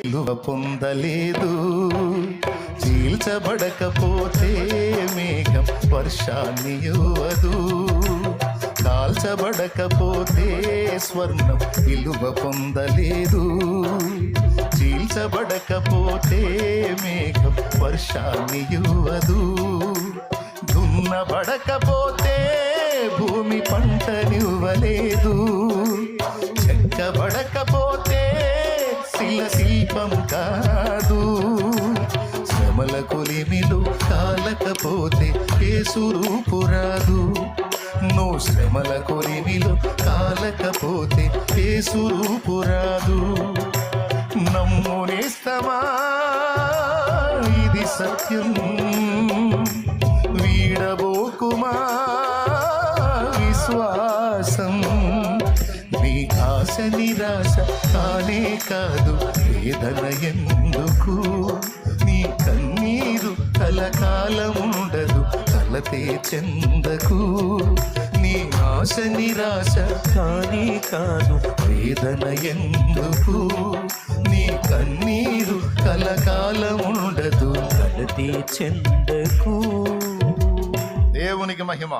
విలువ పొందలేదు. చీల్చబడకపోతే మేఘం వర్షాన్ని ఇవ్వదు. కాల్చబడకపోతే స్వర్ణం విలువ పొందలేదు. చీల్చబడకపోతే మేఘం వర్షాన్ని ఇవ్వదు. దున్నబడకపోతే భూమి పంటనివ్వలేదు. చెక్కబడకపోతే శిల్పం కాదు. శ్రమల కొలిమిలు కాలకపోతే యేసు రూపు రాదు. నువ్వు శ్రమల కొలిమిలు కాలకపోతే యేసు రూపు రాదు. నమ్మునేస్తమా ఇది సత్యం, వీడబోకుమా విశ్వాసం. నీ ఆశ నిరాశ కానే కాదు, వేదన ఎందుకు? నీ కన్నీరు కలకాలముండదు, కలతే చెందకు. నీ ఆశ నిరాశ కానే కాదు, వేదన ఎందుకు? నీ కన్నీరు కలకాలముండదు, కలతే చెందకు. దేవునికి మహిమ.